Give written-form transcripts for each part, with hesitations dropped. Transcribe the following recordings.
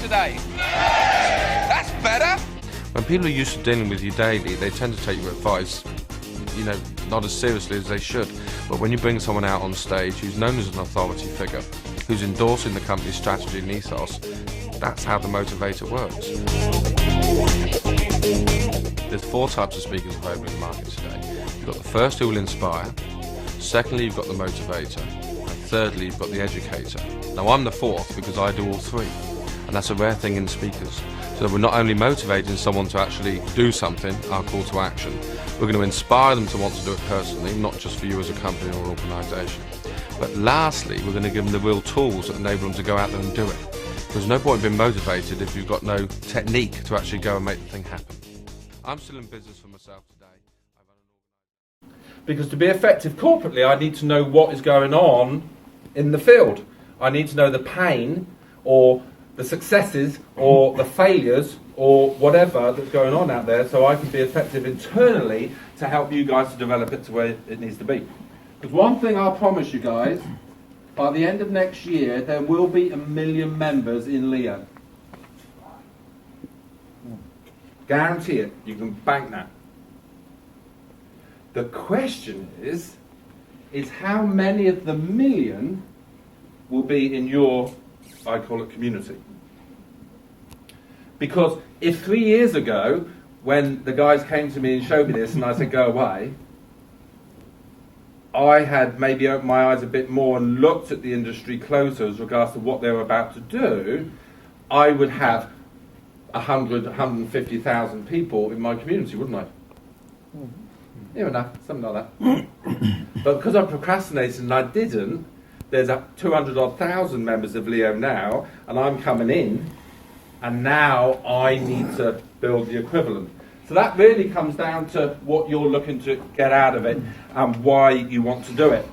today. That's better. When people are used to dealing with you daily, they tend to take your advice, you know, not as seriously as they should. But when you bring someone out on stage who's known as an authority figure, who's endorsing the company's strategy and ethos, that's how the motivator works. There's 4 types of speakers available in the market today. You've got the first who will inspire, secondly you've got the motivator, and thirdly you've got the educator. Now I'm the 4th because I do all 3, and that's a rare thing in speakers. So we're not only motivating someone to actually do something, our call to action, we're going to inspire them to want to do it personally, not just for you as a company or organisation. But lastly, we're going to give them the real tools that enable them to go out there and do it. There's no point in being motivated if you've got no technique to actually go and make the thing happen. I'm still in business for myself today. Because to be effective corporately, I need to know what is going on in the field. I need to know the pain or the successes or the failures or whatever that's going on out there, so I can be effective internally to help you guys to develop it to where it needs to be. Because one thing I'll promise you guys, by the end of next year there will be 1 million members in LEO. Guarantee it. You can bank that. The question is how many of the 1 million will be in your, I call it, community? Because if 3 years ago, when the guys came to me and showed me this and I said go away, I had maybe opened my eyes a bit more and looked at the industry closer as regards to what they were about to do, I would have 100, 150,000 people in my community, wouldn't I? Yeah, enough, something like that. But because I procrastinated and I didn't, there's 200,000 members of LEO now, and I'm coming in, and now I need to build the equivalent. So that really comes down to what you're looking to get out of it and why you want to do it.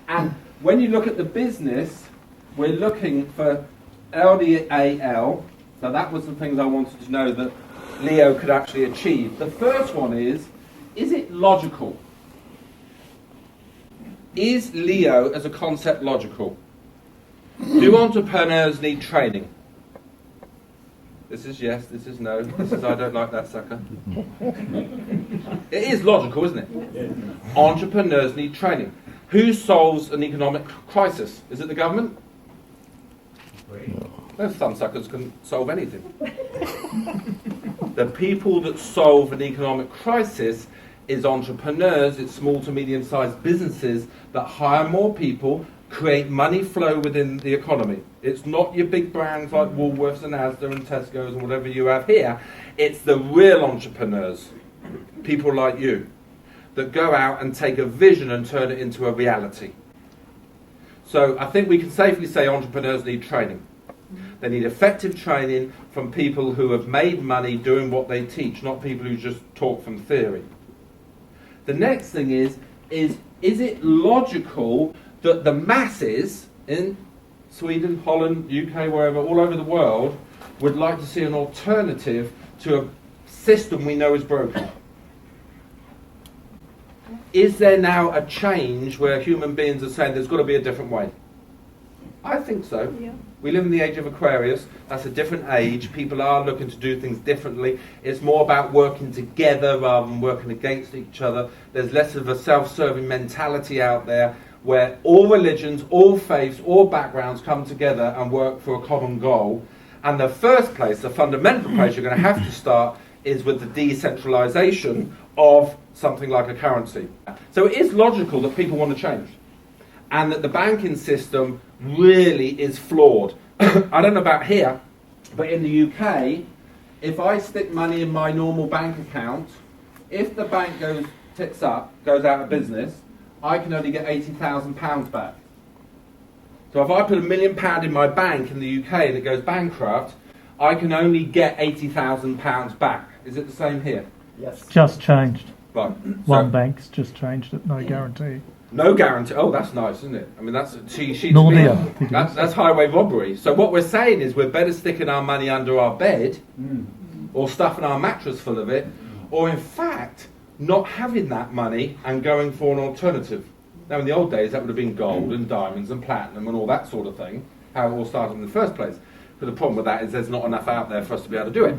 And when you look at the business, we're looking for LDAL. So that was the things I wanted to know that LEO could actually achieve. The first one is it logical? Is LEO as a concept logical? Do entrepreneurs need training? This is yes, this is no, this is I don't like that sucker. It is logical, isn't it? Entrepreneurs need training. Who solves an economic crisis? Is it the government? No, some suckers can solve anything. The people that solve an economic crisis is entrepreneurs, it's small to medium-sized businesses that hire more people, create money flow within the economy. It's not your big brands like Woolworths and Asda and Tesco's and whatever you have here. It's the real entrepreneurs, people like you, that go out and take a vision and turn it into a reality. So I think we can safely say entrepreneurs need training. They need effective training from people who have made money doing what they teach, not people who just talk from theory. The next thing is it logical that the masses in Sweden, Holland, UK, wherever, all over the world, would like to see an alternative to a system we know is broken? Is there now a change where human beings are saying there's got to be a different way? I think so. Yeah. We live in the age of Aquarius. That's a different age. People are looking to do things differently. It's more about working together rather than working against each other. There's less of a self-serving mentality out there where all religions, all faiths, all backgrounds come together and work for a common goal. And the first place, the fundamental place you're going to have to start is with the decentralization of something like a currency. So it is logical that people want to change, and that the banking system really is flawed. I don't know about here, but in the UK, if I stick money in my normal bank account, if the bank goes out of business, I can only get £80,000 back. So if I put £1 million in my bank in the UK and it goes bankrupt, I can only get £80,000 back. Is it the same here? Yes. Just changed. Right. One bank's just changed it, no guarantee. No guarantee. Oh, that's nice, isn't it? I mean, that's that's highway robbery. So what we're saying is we're better sticking our money under our bed or stuffing our mattress full of it, or in fact not having that money and going for an alternative. Now, in the old days, that would have been gold and diamonds and platinum and all that sort of thing, how it all started in the first place. But the problem with that is there's not enough out there for us to be able to do it.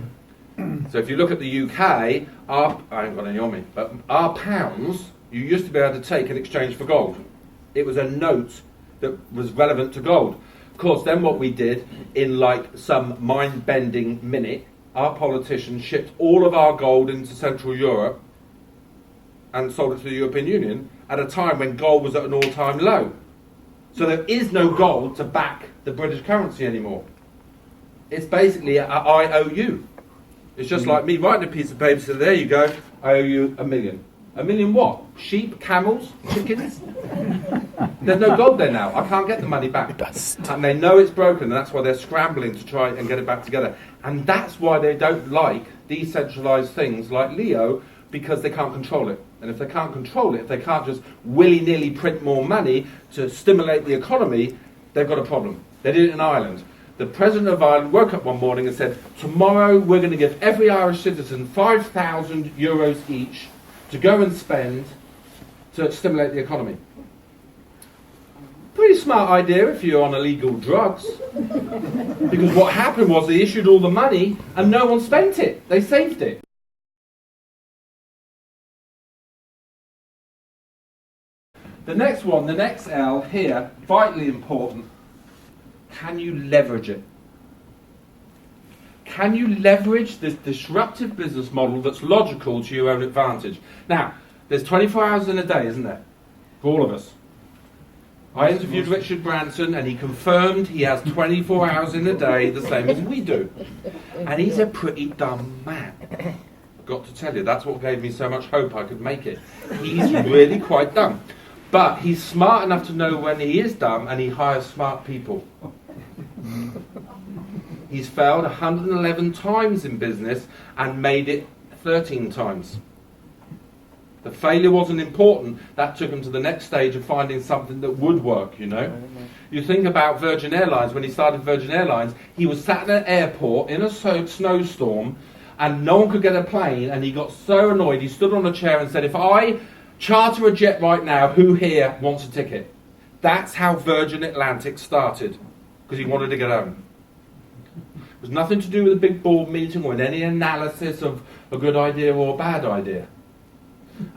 So if you look at the UK, I ain't got any on me, but our pounds, you used to be able to take in exchange for gold. It was a note that was relevant to gold. Of course, then what we did, in like some mind-bending minute, our politicians shipped all of our gold into Central Europe and sold it to the European Union at a time when gold was at an all-time low. So there is no gold to back the British currency anymore. It's basically an IOU. It's just like me writing a piece of paper, so there you go, I owe you $1 million. $1 million what? Sheep, camels, chickens? There's no gold there now. I can't get the money back. And they know it's broken, and that's why they're scrambling to try and get it back together. And that's why they don't like decentralised things like Leo, because they can't control it. And if they can't control it, if they can't just willy-nilly print more money to stimulate the economy, they've got a problem. They did it in Ireland. The President of Ireland woke up one morning and said, tomorrow we're going to give every Irish citizen €5,000 each to go and spend to stimulate the economy. Pretty smart idea if you're on illegal drugs. Because what happened was they issued all the money and no one spent it. They saved it. The next one, the next L here, vitally important. Can you leverage it? Can you leverage this disruptive business model that's logical to your own advantage? Now, there's 24 hours in a day, isn't there? For all of us. I interviewed Richard Branson and he confirmed he has 24 hours in a day, the same as we do. And he's a pretty dumb man. I've got to tell you, that's what gave me so much hope I could make it. He's really quite dumb. But he's smart enough to know when he is dumb, and he hires smart people. He's failed 111 times in business and made it 13 times. The failure wasn't important. That took him to the next stage of finding something that would work, you know. You think about Virgin Airlines. When he started Virgin Airlines, he was sat at an airport in a snowstorm and no one could get a plane, and he got so annoyed he stood on a chair and said, if I charter a jet right now, who here wants a ticket? That's how Virgin Atlantic started, because he wanted to get home. It was nothing to do with a big board meeting or with any analysis of a good idea or a bad idea.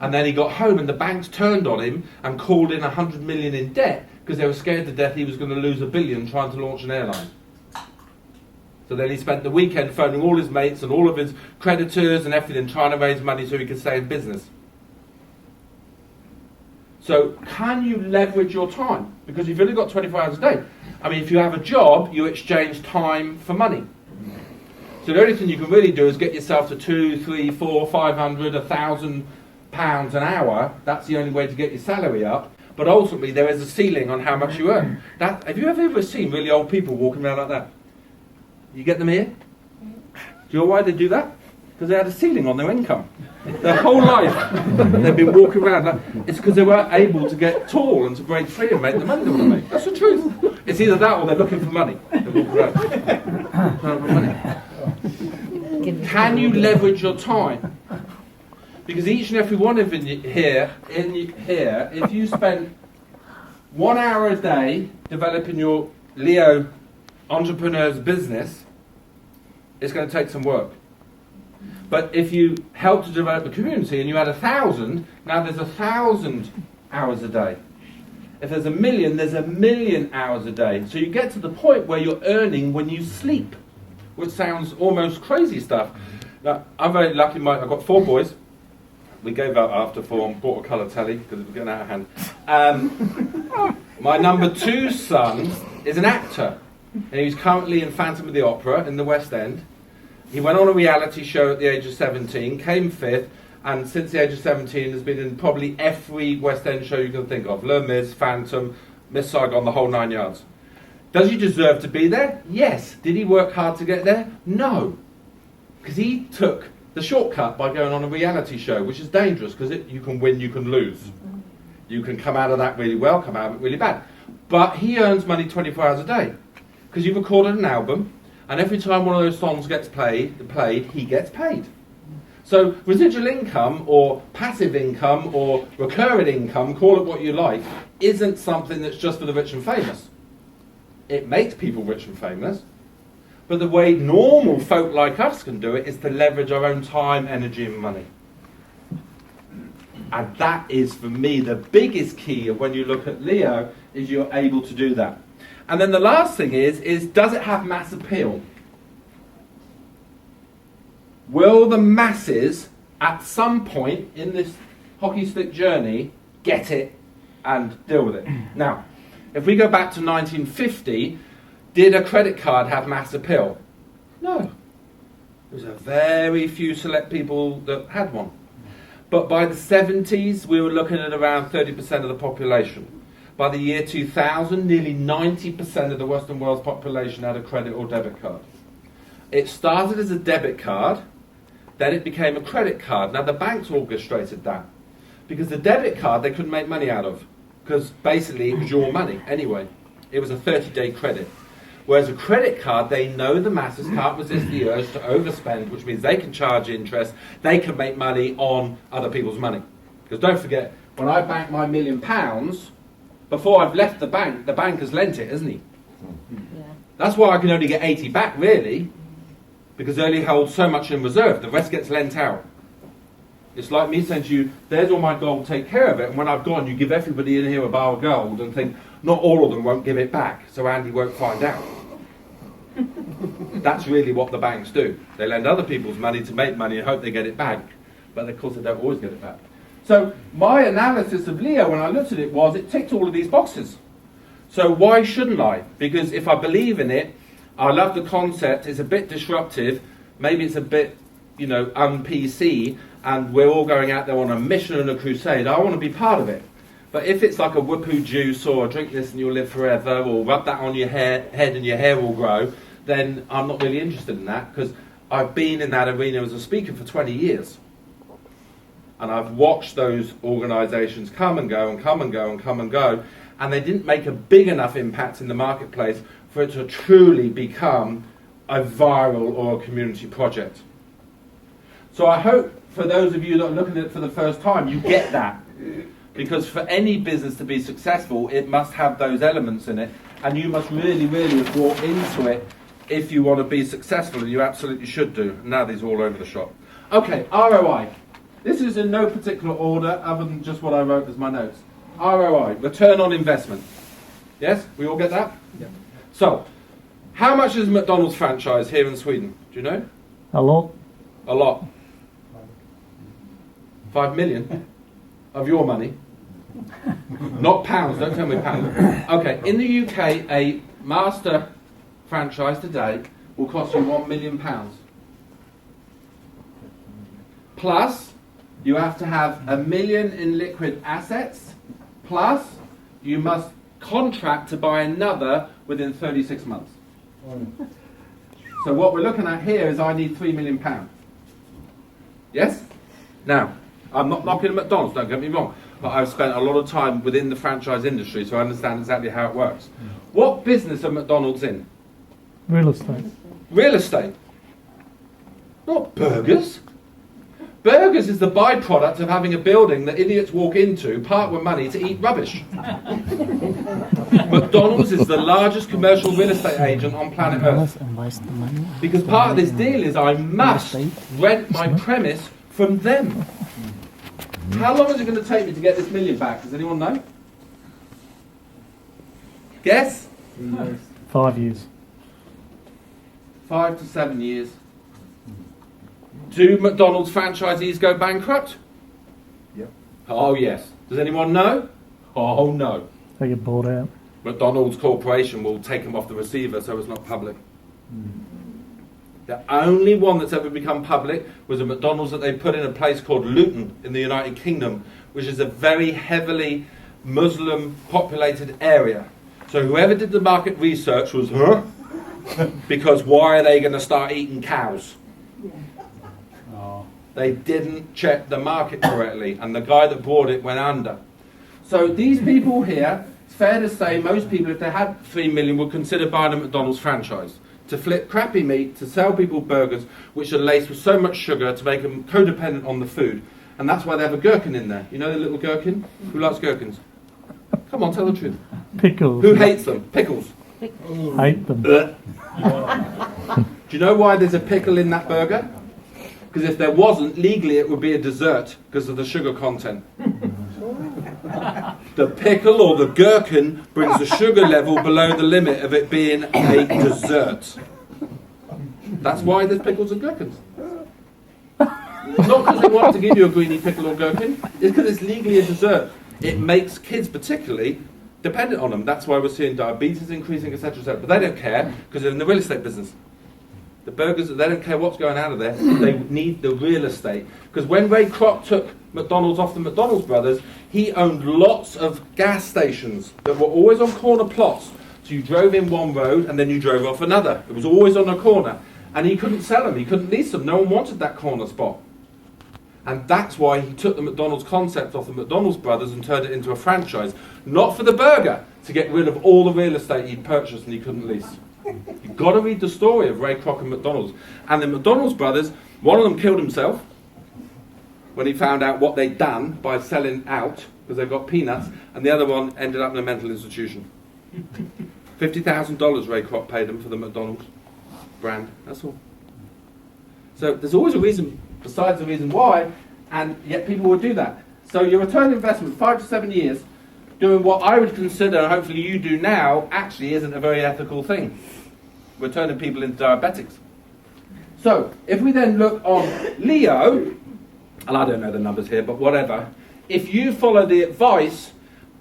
And then he got home and the banks turned on him and called in 100 million in debt because they were scared to death he was going to lose $1 billion trying to launch an airline. So then he spent the weekend phoning all his mates and all of his creditors and everything, trying to raise money so he could stay in business. So can you leverage your time? Because you've only got 24 hours a day. I mean, if you have a job, you exchange time for money. So the only thing you can really do is get yourself to 2, 3, 4, 500, £1,000 an hour. That's the only way to get your salary up. But ultimately, there is a ceiling on how much you earn. Have you ever seen really old people walking around like that? You get them here? Do you know why they do that? Because they had a ceiling on their income. Their whole life, they've been walking around. It's because they weren't able to get tall and to break free and make the money they want to make. That's the truth. It's either that or they're looking for money. They walk around. Money. Can you leverage your time? Because each and every one of you here, if you spend 1 hour a day developing your Leo entrepreneur's business, it's going to take some work. But if you help to develop the community and you add 1,000, now there's 1,000 hours a day. If there's 1 million, there's 1 million hours a day. So you get to the point where you're earning when you sleep, which sounds almost crazy stuff. Now, I'm very lucky, I've got 4 boys. We gave up after 4 and bought a colour telly because it was getting out of hand. My number 2 son is an actor. And he's currently in Phantom of the Opera in the West End. He went on a reality show at the age of 17, came 5th, and since the age of 17 has been in probably every West End show you can think of. Les Mis, Phantom, Miss Saigon, the whole 9 yards. Does he deserve to be there? Yes. Did he work hard to get there? No. Because he took the shortcut by going on a reality show, which is dangerous because you can win, you can lose. You can come out of that really well, come out of it really bad. But he earns money 24 hours a day because you've recorded an album, and every time one of those songs gets played, he gets paid. So residual income or passive income or recurring income, call it what you like, isn't something that's just for the rich and famous. It makes people rich and famous, But the way normal folk like us can do it is to leverage our own time, energy and money. And that is, for me, the biggest key of when you look at Leo, is you're able to do that. And then the last thing is does it have mass appeal? Will the masses, at some point in this hockey stick journey, get it and deal with it? Now, if we go back to 1950, did a credit card have mass appeal? No. There was a very few select people that had one. But by the 70s, we were looking at around 30% of the population. By the year 2000, nearly 90% of the Western world's population had a credit or debit card. It started as a debit card, then it became a credit card. Now, the banks orchestrated that, because the debit card they couldn't make money out of, because basically it was your money anyway. It was a 30-day credit. Whereas a credit card, they know the masses can't resist the urge to overspend, which means they can charge interest, they can make money on other people's money. Because don't forget, when I bank my £1 million, before I've left the bank has lent it, hasn't he? Yeah. That's why I can only get 80 back, really, because they only hold so much in reserve. The rest gets lent out. It's like me saying to you, there's all my gold, take care of it, and when I've gone, you give everybody in here a bar of gold and think, not all of them won't give it back, so Andy won't find out. That's really what the banks do. They lend other people's money to make money and hope they get it back, but of course they don't always get it back. So my analysis of Leo when I looked at it was, it ticked all of these boxes. So why shouldn't I? Because if I believe in it, I love the concept, it's a bit disruptive, maybe it's a bit, un-PC, and we're all going out there on a mission and a crusade. I want to be part of it. But if it's like a whoopoo juice, or drink this and you'll live forever, or rub that on your head and your hair will grow, then I'm not really interested in that, because I've been in that arena as a speaker for 20 years. And I've watched those organisations come and go and come and go and come and go, and they didn't make a big enough impact in the marketplace for it to truly become a viral or a community project. So I hope for those of you that are looking at it for the first time, you get that. Because for any business to be successful, it must have those elements in it, and you must really, really have bought into it if you want to be successful, and you absolutely should do. Now these are all over the shop. Okay, ROI. This is in no particular order other than just what I wrote as my notes. ROI, return on investment. Yes? We all get that? Yeah. So, how much is McDonald's franchise here in Sweden? Do you know? A lot. A lot. 5 million of your money. Not pounds, don't tell me pounds. Okay, in the UK, a master franchise today will cost you £1 million. Plus, you have to have £1 million in liquid assets, plus you must contract to buy another within 36 months. So what we're looking at here is I need £3 million. Yes? Now, I'm not knocking McDonald's, don't get me wrong, but I've spent a lot of time within the franchise industry, so I understand exactly how it works. What business are McDonald's in? Real estate. Real estate. Not burgers. Burgers is the byproduct of having a building that idiots walk into, part with money, to eat rubbish. McDonald's is the largest commercial real estate agent on planet Earth. Because part of this deal is I must rent my premise from them. How long is it going to take me to get this million back? Does anyone know? Guess? 5 years. 5 to 7 years. Do McDonald's franchisees go bankrupt? Yep. Oh yes. Does anyone know? Oh no. They get bought out. McDonald's Corporation will take them off the receiver so it's not public. The only one that's ever become public was a McDonald's that they put in a place called Luton in the United Kingdom, which is a very heavily Muslim populated area. So whoever did the market research was, huh? Because why are they going to start eating cows? They didn't check the market correctly, and the guy that bought it went under. So these people here, it's fair to say most people, if they had 3 million, would consider buying a McDonald's franchise to flip crappy meat, to sell people burgers which are laced with so much sugar to make them codependent on the food. And that's why they have a gherkin in there. You know the little gherkin? Who likes gherkins? Come on, tell the truth. Pickles. Who hates them? Pickles. Hate them. Do you know why there's a pickle in that burger? Because if there wasn't, legally it would be a dessert because of the sugar content. The pickle or the gherkin brings the sugar level below the limit of it being a dessert. That's why there's pickles and gherkins. Not because they want to give you a greeny pickle or gherkin, it's because it's legally a dessert. It makes kids particularly dependent on them. That's why we're seeing diabetes increasing, etc., etc. But they don't care because they're in the real estate business. The burgers, they don't care what's going out of there. They need the real estate. Because when Ray Kroc took McDonald's off the McDonald's brothers, he owned lots of gas stations that were always on corner plots. So you drove in one road and then you drove off another. It was always on a corner. And he couldn't sell them. He couldn't lease them. No one wanted that corner spot. And that's why he took the McDonald's concept off the McDonald's brothers and turned it into a franchise. Not for the burger, to get rid of all the real estate he'd purchased and he couldn't lease. You've got to read the story of Ray Kroc and McDonald's. And the McDonald's brothers, one of them killed himself when he found out what they'd done by selling out, because they got peanuts, and the other one ended up in a mental institution. $50,000 Ray Kroc paid him for the McDonald's brand, that's all. So there's always a reason besides the reason why, and yet people would do that. So your return on investment, 5 to 7 years, doing what I would consider, and hopefully you do now, actually isn't a very ethical thing. We're turning people into diabetics. So, if we then look on Leo, and I don't know the numbers here, but whatever, if you follow the advice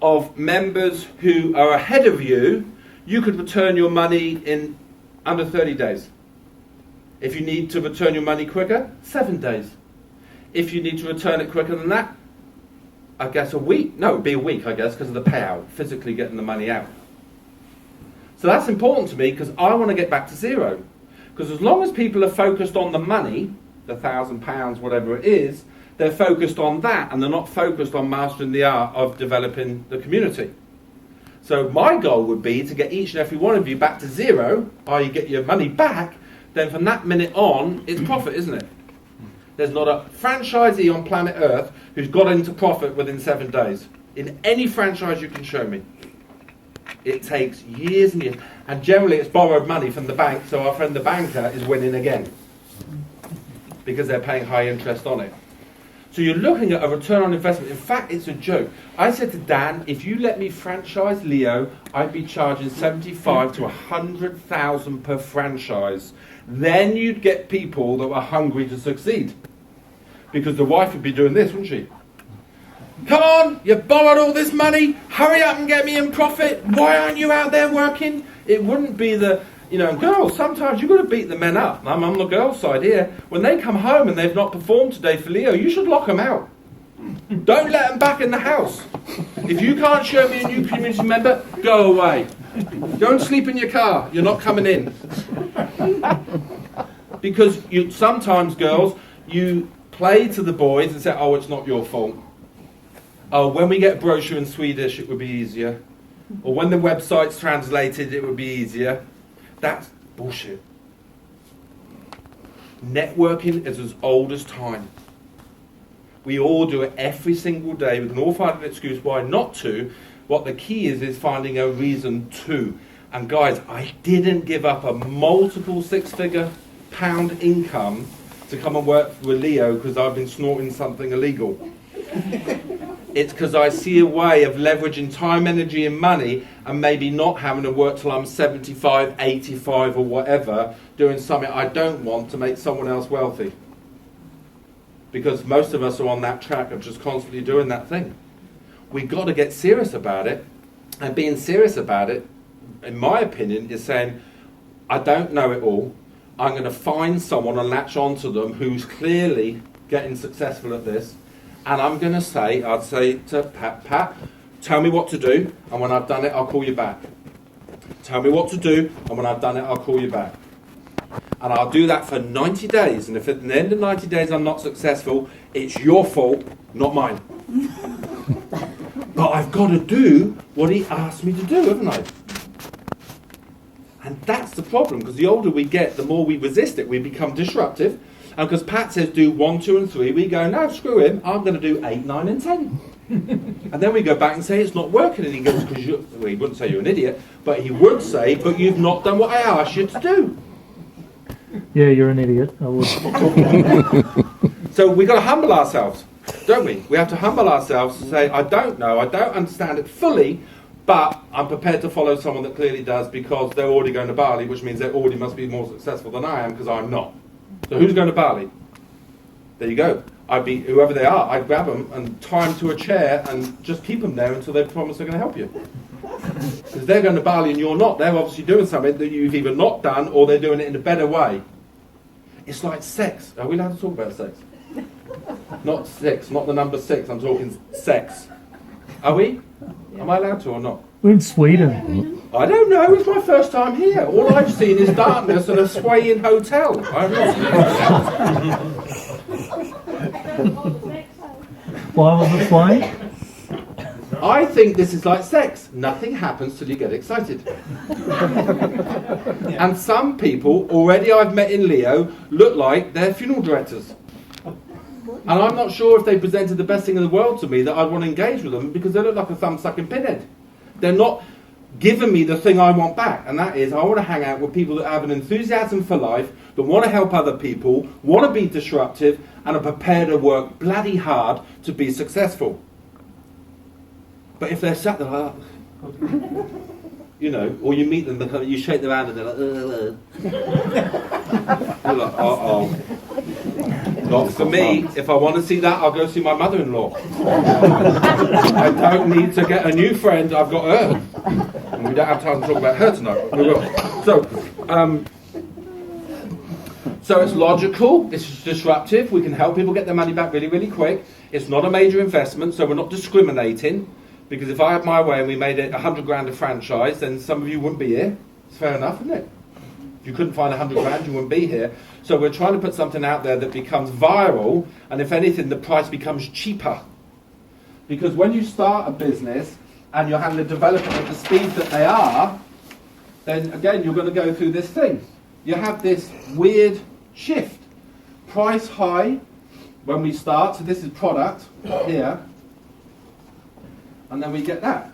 of members who are ahead of you, you could return your money in under 30 days. If you need to return your money quicker, 7 days. If you need to return it quicker than that, I guess a week. No, it would be a week, I guess, because of the payout, physically getting the money out. So that's important to me because I want to get back to zero. Because as long as people are focused on the money, the £1,000, whatever it is, they're focused on that and they're not focused on mastering the art of developing the community. So my goal would be to get each and every one of you back to zero, i.e. get your money back. Then from that minute on, it's profit, isn't it? There's not a franchisee on planet Earth who's got into profit within 7 days. In any franchise you can show me. It takes years and years. And generally it's borrowed money from the bank, so our friend the banker is winning again. Because they're paying high interest on it. So you're looking at a return on investment. In fact, it's a joke. I said to Dan, if you let me franchise Leo, I'd be charging 75 to 100,000 per franchise. Then you'd get people that were hungry to succeed. Because the wife would be doing this, wouldn't she? Come on, you've borrowed all this money, hurry up and get me in profit. Why aren't you out there working? It wouldn't be the, girls, sometimes you've got to beat the men up. I'm on the girls' side here. When they come home and they've not performed today for Leo, you should lock them out. Don't let them back in the house. If you can't show me a new community member, go away. Go and sleep in your car. You're not coming in. Because sometimes, girls, you play to the boys and say, oh, it's not your fault. Oh, when we get a brochure in Swedish, it would be easier. Or when the website's translated, it would be easier. That's bullshit. Networking is as old as time. We all do it every single day. We can all find an excuse why not to. What the key is finding a reason to. And guys, I didn't give up a multiple six-figure pound income to come and work with Leo because I've been snorting something illegal. It's because I see a way of leveraging time, energy and money and maybe not having to work till I'm 75, 85 or whatever, doing something I don't want to make someone else wealthy. Because most of us are on that track of just constantly doing that thing. We've got to get serious about it. And being serious about it, in my opinion, is saying, I don't know it all. I'm going to find someone and latch onto them who's clearly getting successful at this. And I'm going to say, I'd say to Pat, tell me what to do, and when I've done it, I'll call you back. Tell me what to do, and when I've done it, I'll call you back. And I'll do that for 90 days. And if at the end of 90 days I'm not successful, it's your fault, not mine. But I've got to do what he asked me to do, haven't I? And that's the problem, because the older we get, the more we resist it. We become disruptive. And because Pat says do 1, 2 and 3, we go, no, screw him, I'm going to do 8, 9 and 10. And then we go back and say it's not working. And he goes, because he wouldn't say you're an idiot, but he would say, but you've not done what I asked you to do. Yeah, you're an idiot. I would. So we've got to humble ourselves, don't we? We have to humble ourselves and say, I don't know, I don't understand it fully, but I'm prepared to follow someone that clearly does because they're already going to Bali, which means they already must be more successful than I am because I'm not. So who's going to Bali? There you go. I'd be, whoever they are, I'd grab them and tie them to a chair and just keep them there until they promise they're going to help you. Because they're going to Bali and you're not. They're obviously doing something that you've either not done or they're doing it in a better way. It's like sex. Are we allowed to talk about sex? Not six, not the number 6. I'm talking sex. Are we? Am I allowed to or not? We're in Sweden. I don't know. It's my first time here. All I've seen is darkness and a swaying hotel. I'm not. Why was it flying? I think this is like sex. Nothing happens till you get excited. And some people, already I've met in Leo, look like they're funeral directors. And I'm not sure if they presented the best thing in the world to me that I'd want to engage with them because they look like a thumb-sucking pinhead. They're not giving me the thing I want back. And that is, I want to hang out with people that have an enthusiasm for life, that want to help other people, want to be disruptive, and are prepared to work bloody hard to be successful. But if they're sat there like that, you know, or you meet them, you shake their hand and they're like, you're like, uh-oh. Not for me. If I want to see that, I'll go see my mother-in-law. I don't need to get a new friend. I've got her. And we don't have time to talk about her tonight. We will. So it's logical. It's disruptive. We can help people get their money back really, really quick. It's not a major investment, so we're not discriminating. Because if I had my way and we made it 100 grand a franchise, then some of you wouldn't be here. It's fair enough, isn't it? If you couldn't find 100 grand, you wouldn't be here. So we're trying to put something out there that becomes viral, and if anything, the price becomes cheaper. Because when you start a business and you're having to develop it at the speed that they are, then again, you're going to go through this thing. You have this weird shift. Price high when we start, so this is product here, and then we get that.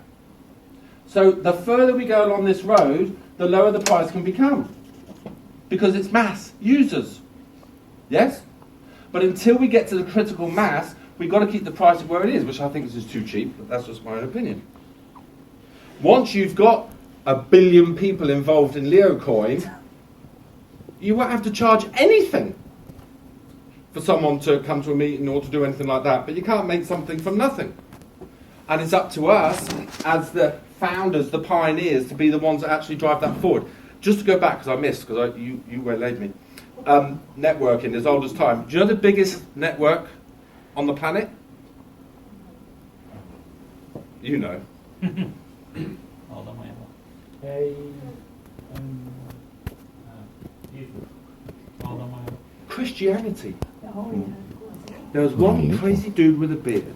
So the further we go along this road, the lower the price can become. Because it's mass users. Yes? But until we get to the critical mass, we've got to keep the price where it is, which I think is just too cheap, but that's just my own opinion. Once you've got 1 billion people involved in Leo Coin, you won't have to charge anything for someone to come to a meeting or to do anything like that. But you can't make something from nothing. And it's up to us, as the founders, the pioneers, to be the ones that actually drive that forward. Just to go back, because I missed, because you waylaid me. Networking, as old as time. Do you know the biggest network on the planet? You know. Christianity. There was one crazy dude with a beard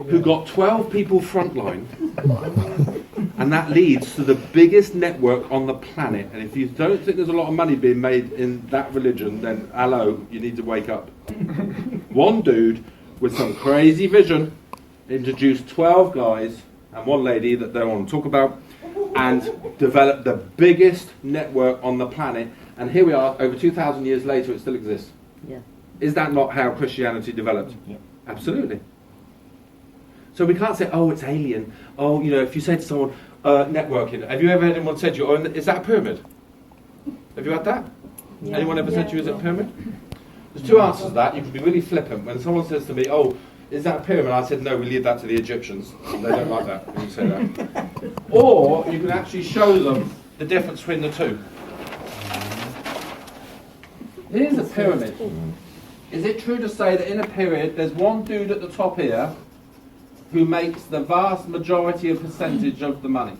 who got 12 people frontline, and that leads to the biggest network on the planet. And if you don't think there's a lot of money being made in that religion, then hello, you need to wake up. One dude with some crazy vision introduced 12 guys and one lady that they want to talk about, and developed the biggest network on the planet. And here we are, over 2,000 years later, it still exists. Yeah. Is that not how Christianity developed? Yeah. Absolutely. So we can't say, oh, it's alien. Oh, you know, if you say to someone, networking, have you ever had anyone say to you, oh, is that a pyramid? Have you had that? Yeah. Anyone ever said to you, is it a pyramid? There's two answers to that. You can be really flippant. When someone says to me, oh, is that a pyramid? I said, no, we leave that to the Egyptians. They don't like that when you say that. Or you can actually show them the difference between the two. Here's a pyramid. Is it true to say that in a pyramid there's one dude at the top here who makes the vast majority of percentage of the money?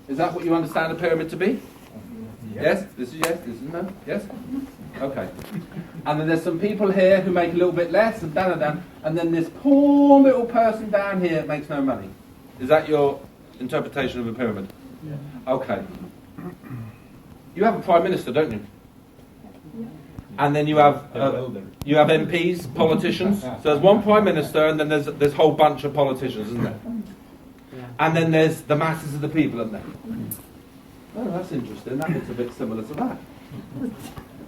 Is that what you understand a pyramid to be? Yes? This is yes? This is no? Yes? Okay. And then there's some people here who make a little bit less, and down, and then this poor little person down here makes no money. Is that your interpretation of a pyramid? Yeah. Okay. You have a prime minister, don't you? And then you have MPs, politicians. So there's one prime minister, and then there's this whole bunch of politicians, isn't there? And then there's the masses of the people, isn't there? Oh, that's interesting. That looks a bit similar to that.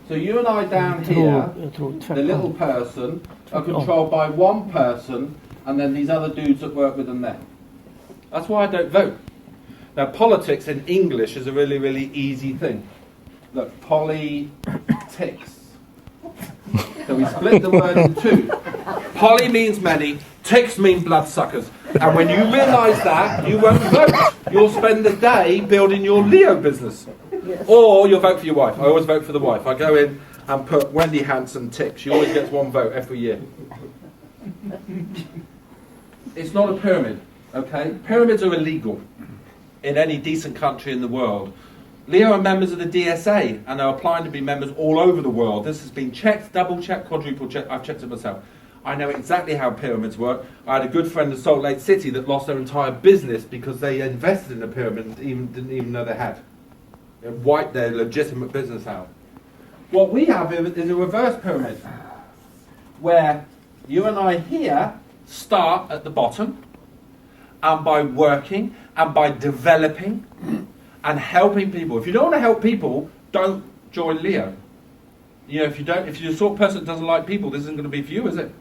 So you and I down here, the little person, are controlled by one person, and then these other dudes that work with them there. That's why I don't vote. Now, politics in English is a really, really easy thing. Look, politics. So we split the word in two. Poly means many, ticks mean bloodsuckers. And when you realise that, you won't vote. You'll spend the day building your Leo business. Or you'll vote for your wife. I always vote for the wife. I go in and put AndyHansen tick. She always gets one vote every year. It's not a pyramid, okay? Pyramids are illegal in any decent country in the world. Leo are members of the DSA and are applying to be members all over the world. This has been checked, double checked, quadruple checked. I've checked it myself. I know exactly how pyramids work. I had a good friend in Salt Lake City that lost their entire business because they invested in a pyramid and didn't even know they had. It wiped their legitimate business out. What we have is a reverse pyramid, where you and I here start at the bottom, and by working and by developing and helping people. If you don't want to help people, don't join Leo. You know, if you're the sort of person that doesn't like people, this isn't going to be for you, is it?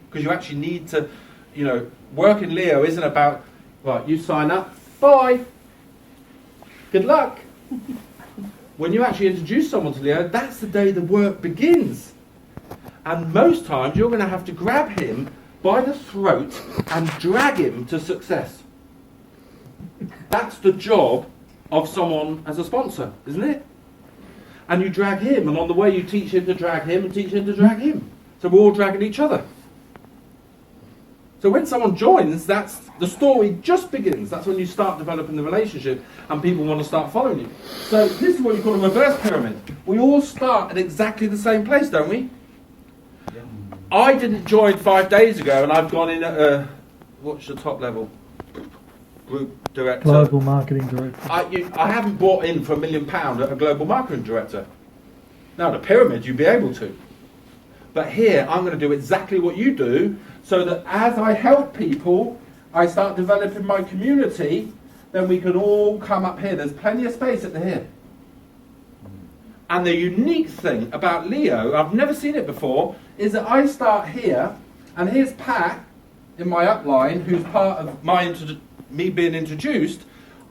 Because you actually need to, you know, work in Leo isn't about, right, you sign up, bye, good luck. When you actually introduce someone to Leo, that's the day the work begins. And most times you're going to have to grab him by the throat and drag him to success. That's the job of someone as a sponsor, isn't it? And you drag him, and on the way you teach him to drag him and teach him to drag him. So we're all dragging each other. So when someone joins, that's the story just begins. That's when you start developing the relationship and people want to start following you. So this is what you call a reverse pyramid. We all start at exactly the same place, don't we? Yeah. I didn't join 5 days ago, and I've gone in at a, what's the top level? Group director. Global marketing director. I haven't bought in for £1 million at a global marketing director. Now, the pyramid, you'd be able to. But here, I'm going to do exactly what you do, so that as I help people, I start developing my community, then we can all come up here. There's plenty of space at the here. And the unique thing about Leo, I've never seen it before, is that I start here, and here's Pat in my upline, who's part of me being introduced.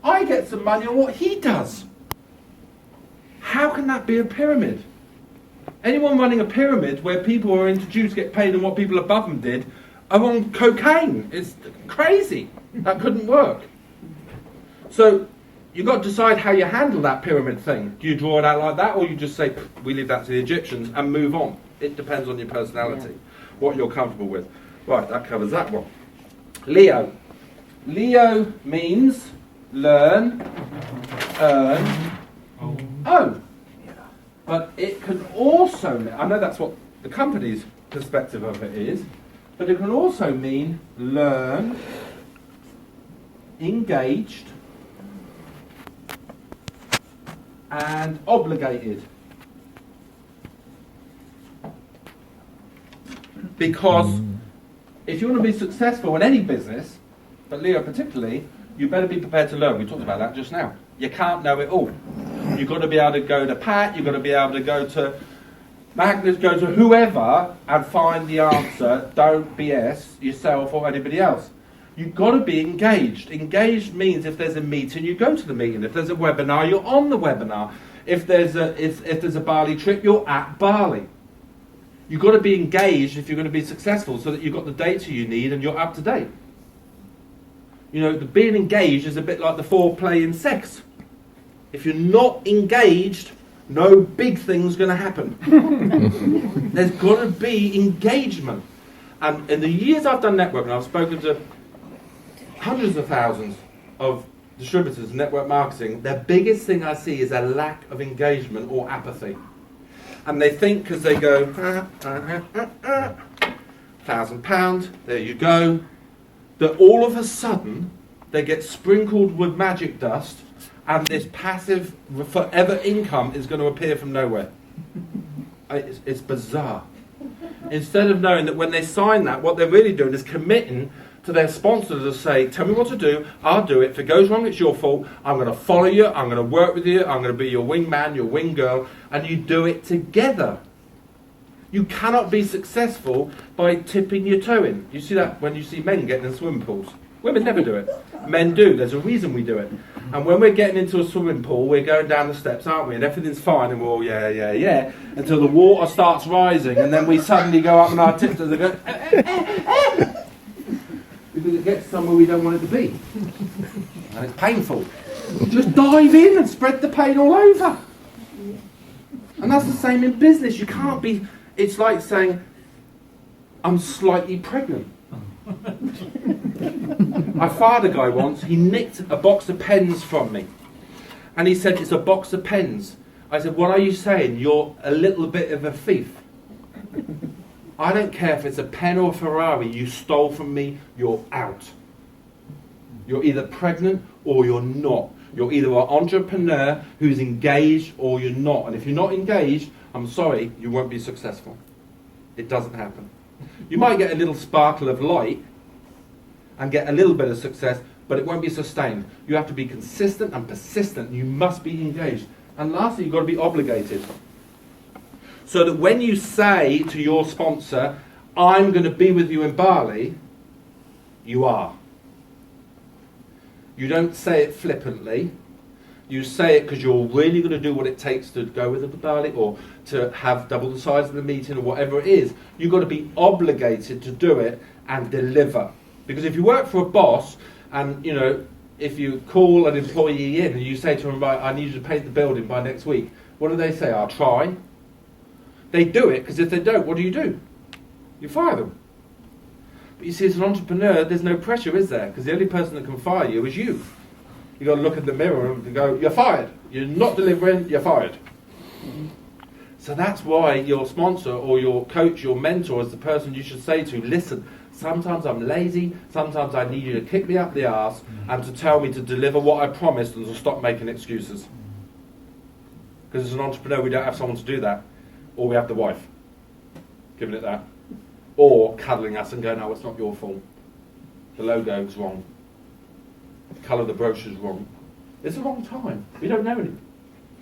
I get some money on what he does. How can that be a pyramid? Anyone running a pyramid where people who are introduced get paid on what people above them did are on cocaine. It's crazy. That couldn't work. So you've got to decide how you handle that pyramid thing. Do you draw it out like that, or you just say, we leave that to the Egyptians and move on? It depends on your personality, what you're comfortable with. Right, that covers that one. Leo. Leo means learn, earn, own. But it can also, I know that's what the company's perspective of it is, but it can also mean learn, engaged, and obligated. Because if you want to be successful in any business, but Leo particularly, you better be prepared to learn. We talked about that just now. You can't know it all. You've got to be able to go to Pat, you've got to be able to go to Magnus, go to whoever and find the answer. Don't BS yourself or anybody else. You've got to be engaged. Engaged means if there's a meeting, you go to the meeting. If there's a webinar, you're on the webinar. If there's a Bali trip, you're at Bali. You've got to be engaged if you're going to be successful, so that you've got the data you need and you're up to date. You know, being engaged is a bit like the foreplay in sex. If you're not engaged, no big thing's going to happen. There's got to be engagement. And in the years I've done networking, I've spoken to hundreds of thousands of distributors in network marketing. The biggest thing I see is a lack of engagement or apathy. And they think, because they go, £1,000, there you go, that all of a sudden they get sprinkled with magic dust and this passive forever income is going to appear from nowhere. It's bizarre. Instead of knowing that when they sign that, what they're really doing is committing to their sponsor to say, tell me what to do, I'll do it. If it goes wrong, it's your fault. I'm going to follow you, I'm going to work with you, I'm going to be your wingman, your wing girl, and you do it together. You cannot be successful by tipping your toe in. You see that when you see men getting in swimming pools. Women never do it. Men do. There's a reason we do it. And when we're getting into a swimming pool, we're going down the steps, aren't we? And everything's fine, and we're all, yeah, yeah, yeah, until the water starts rising, and then we suddenly go up on our tiptoes and go, because it gets somewhere we don't want it to be. And it's painful. Just dive in and spread the pain all over. And that's the same in business. You can't be... It's like saying, I'm slightly pregnant. I fired a guy once, he nicked a box of pens from me. And he said, it's a box of pens. I said, what are you saying? You're a little bit of a thief. I don't care if it's a pen or a Ferrari you stole from me, you're out. You're either pregnant or you're not. You're either an entrepreneur who's engaged or you're not. And if you're not engaged, I'm sorry, you won't be successful. It doesn't happen. You might get a little sparkle of light and get a little bit of success, but it won't be sustained. You have to be consistent and persistent. You must be engaged. And lastly, you've got to be obligated. So that when you say to your sponsor, I'm going to be with you in Bali, you are. You don't say it flippantly. You say it because you're really going to do what it takes to go with them to Bali or to have double the size of the meeting or whatever it is. You've got to be obligated to do it and deliver. Because if you work for a boss and, you know, if you call an employee in and you say to them, right, I need you to paint the building by next week, what do they say? I'll try. They do it because if they don't, what do? You fire them. But you see, as an entrepreneur, there's no pressure, is there? Because the only person that can fire you is you. You've got to look in the mirror and go, you're fired. You're not delivering, you're fired. So that's why your sponsor or your coach, your mentor is the person you should say to, listen, sometimes I'm lazy, sometimes I need you to kick me up the arse and to tell me to deliver what I promised and to stop making excuses. Because as an entrepreneur, we don't have someone to do that. Or we have the wife, giving it that. Or cuddling us and going, no, it's not your fault. The logo's wrong. The colour of the brochure's wrong. It's the wrong time. We don't know anything.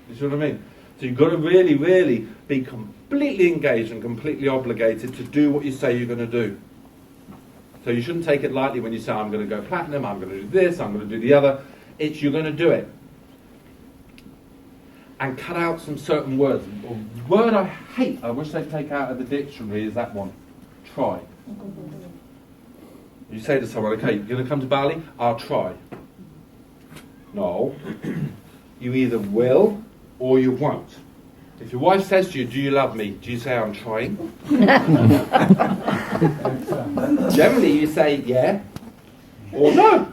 You see what I mean? So you've got to really, really be completely engaged and completely obligated to do what you say you're going to do. So you shouldn't take it lightly when you say, I'm going to go platinum, I'm going to do this, I'm going to do the other. It's you're going to do it. And cut out some certain words. A word I hate, I wish they'd take out of the dictionary, is that one. Try. You say to someone, okay, you're going to come to Bali? I'll try. No. You either will or you won't. If your wife says to you, do you love me? Do you say, I'm trying? Generally you say, yeah or no.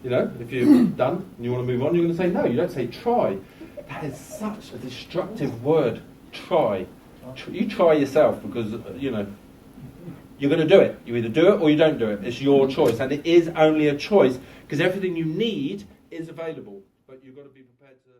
You know, if you're done and you want to move on, you're going to say no. You don't say try. That is such a destructive word, try. You try yourself because, you know, you're going to do it. You either do it or you don't do it. It's your choice. And it is only a choice because everything you need is available. But you've got to be prepared to...